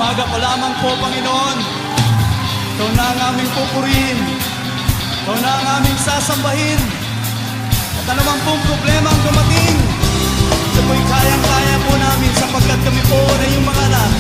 umaga pa lamang po, Panginoon. Ikaw na ang aming pupurihin. Ikaw na ang aming sasambahin. At anumang pong problema ang dumating, ito po'y kayang-kaya po namin sapagkat kami po na yung mga anak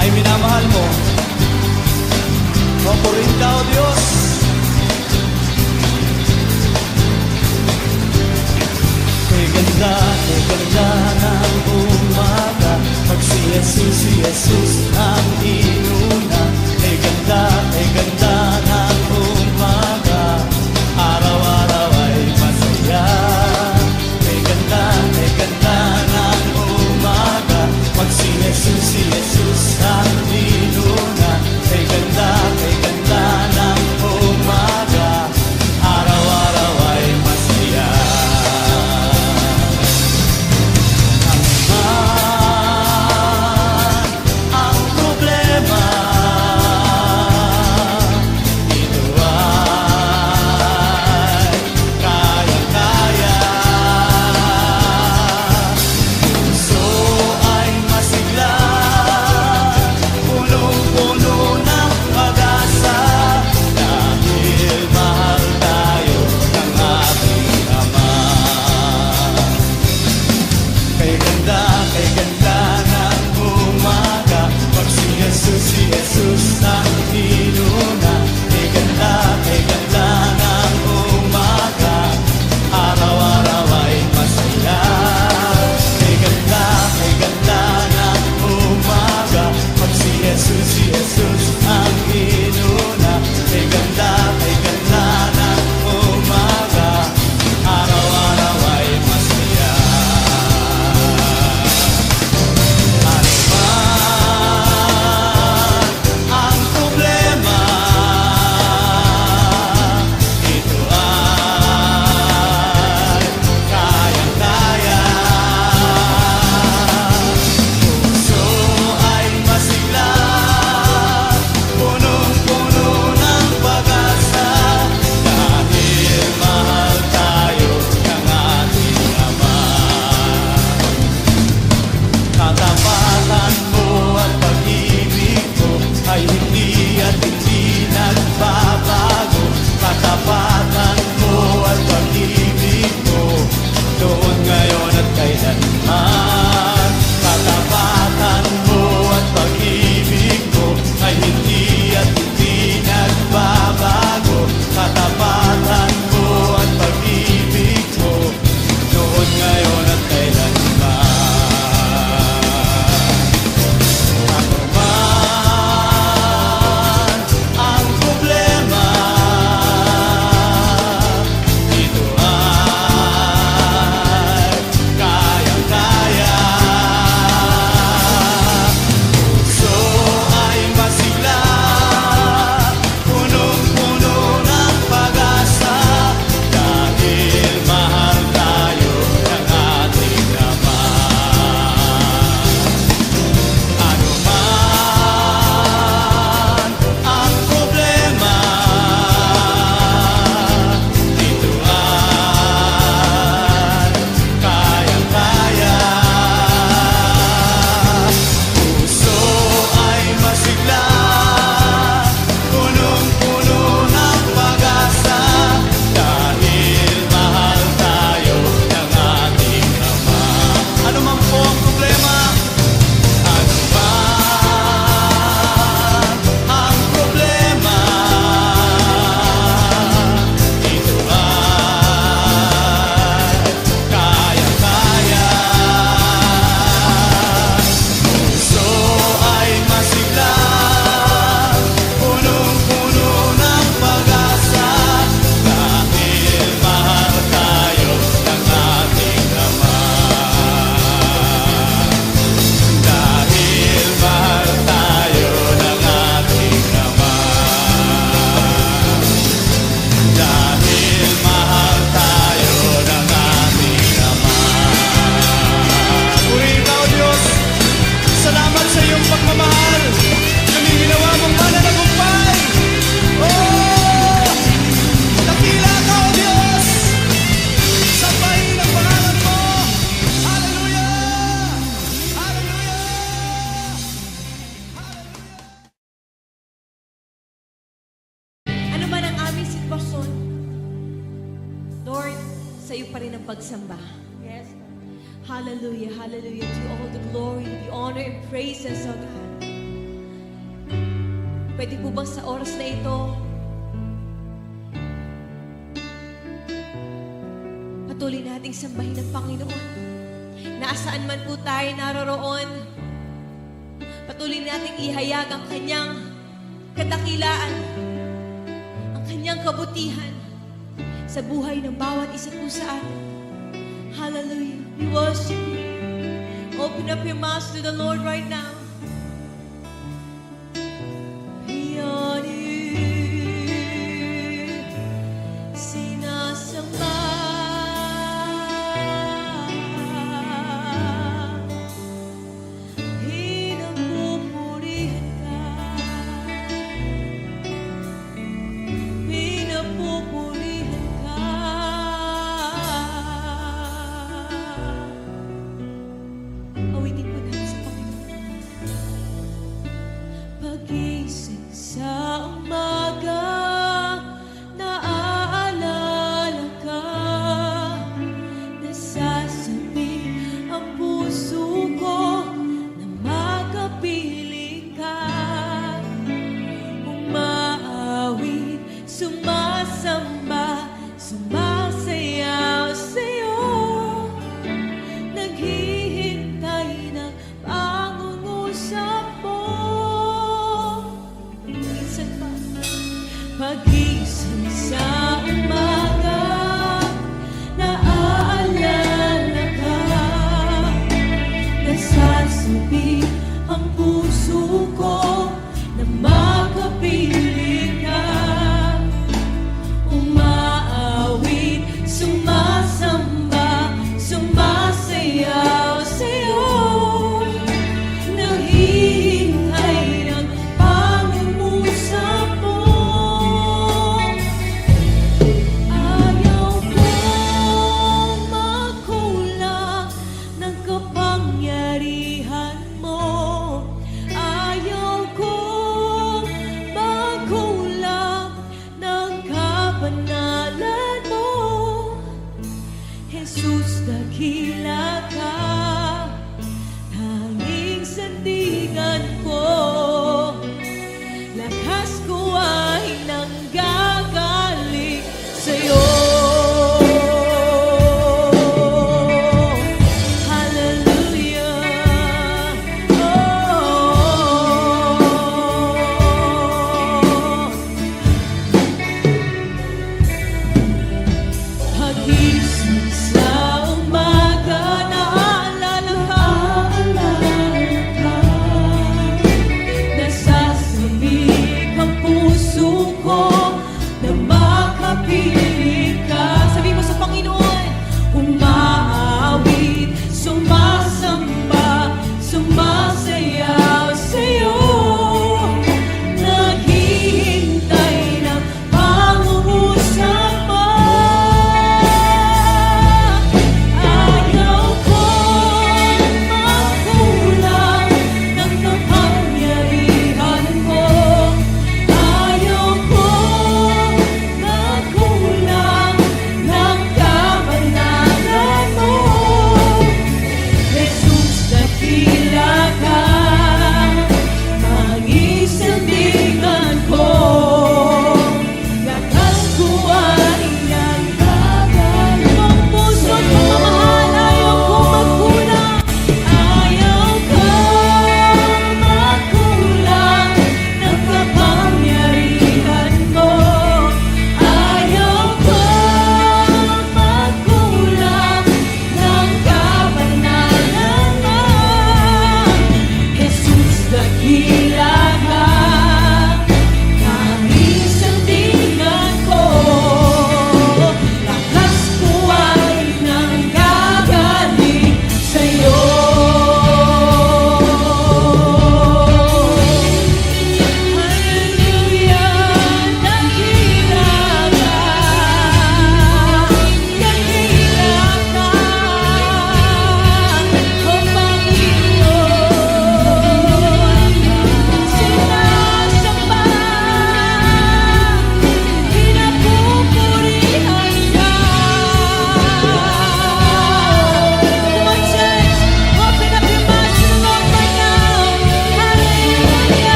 ay minamahal mo. Pupurihin ka, O Diyos. Ganda ng umaga, pag si Jesus ang inuna. Ganda ng umaga, araw-araw ay masaya. Ganda ng umaga, pag si Jesus ang inuna. Ganda ng umaga, araw-araw ay masaya. Ang problema ng pagsamba. Yes, Lord. Hallelujah, hallelujah. To all the glory, the honor, and praises, O God. Pwede po bang sa oras na ito, patuloy nating sambahin ang Panginoon. Nasaan man po tayo naroroon, patuloy nating ihayag ang Kanyang kadakilaan, ang Kanyang kabutihan sa buhay ng bawat isa po sa atin. Hallelujah. We worship you. Open up your mouths to the Lord right now. We honor you. Sinasamba. Pinapupurihan ka. Pinapupurihan ka. Awitin po natin sa Panginoon. Pagising sa umaga, naaalala ka. Nasasabi ang puso ko na makapiling ka. Umaawit, sumasamba, sumasayaw sa'yo. Naghihintay ng pangungusap mo. Minsan pa, pagising sa umaga, naaalala ka. Nasasabi ang puso ko na makapiling ka. Umaawit, sumasamba, sumasayaw sa'yo. Naghihintay ng pangungusap mo. Ayaw kong makulang ng kapangyarihan mo. Ayaw kong makulang ng kabanalan mo. Jesus, dakila ka, tanging sandigan ko. Lakas ko ay nanggagaling sa'yo. Hallelujah. Pagising sa umaga, naaalala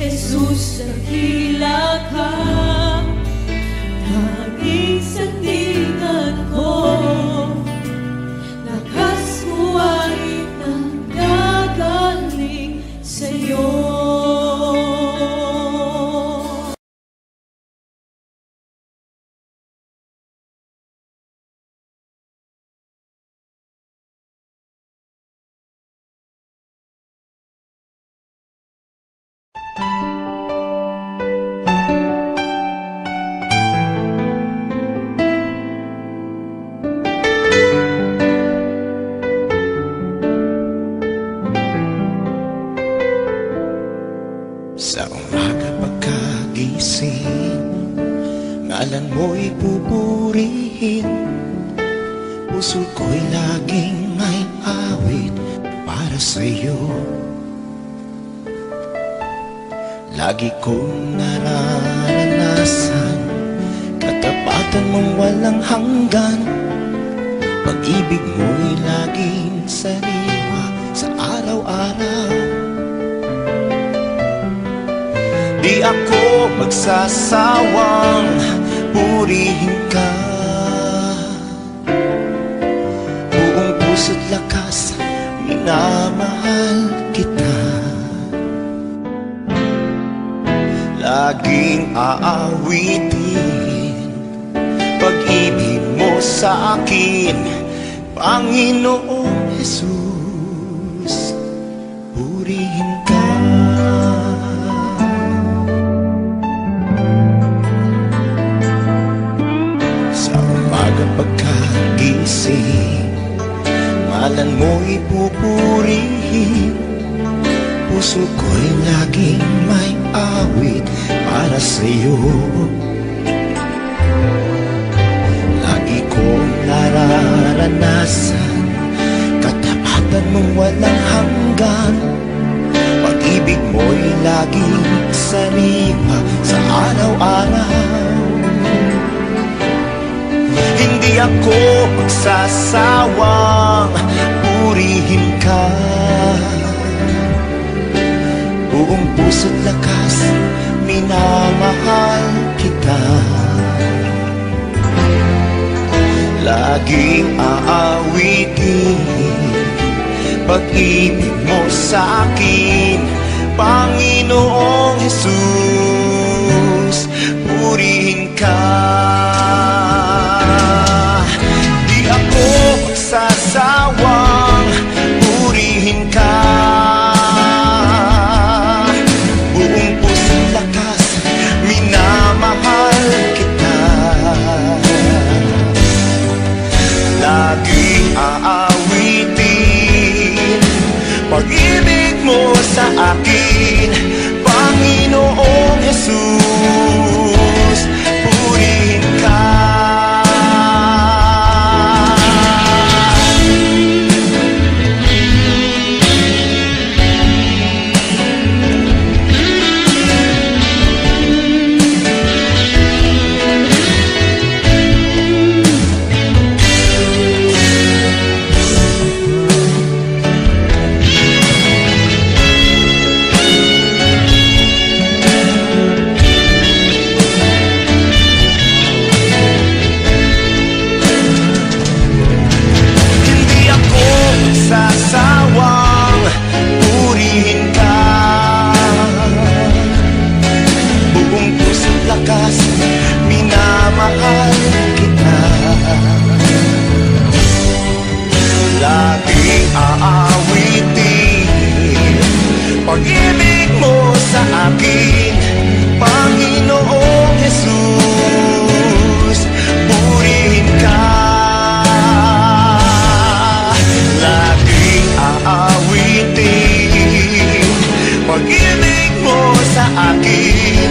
Jesus, dakila ka. Tanging sandigan ko, lakas mo ay nanggagaling sa'yo. Sa umaga pagkagising, ngalan mo'y pupurihin. Puso ko'y laging may awit para sa'yo. Lagi kong nararanasan katapatan mong walang hanggan. Pag-ibig mo'y laging sariwa sa araw-araw. Di ako magsasawang purihin ka. Buong puso't lakas, minamahal kita. Laging aawitin pag-ibig mo sa akin, Panginoong Jesus, purihin ka. Pagkagising, ngalan mo'y pupurihin. Puso ko'y laging may awit para sa'yo. Lagi kong nararanasan katapatan mong walang hanggan. Pag-ibig mo'y laging sariwa sa araw-araw. Hindi ako magsasawang purihin ka. Buong puso't lakas, minamahal kita. Laging aawitin pag-ibig mo sa akin, Panginoong Jesus, purihin ka. Sasawang purihin ka. Buong puso't lakas, minamahal kita. Laging aawitin pag-ibig mo sa akin, Panginoong Jesus, purihin ka. Minamahal kita. Laging aawitin pag-ibig mo sa akin, Panginoong Jesus, purihin ka. Laging aawitin pag-ibig mo sa akin,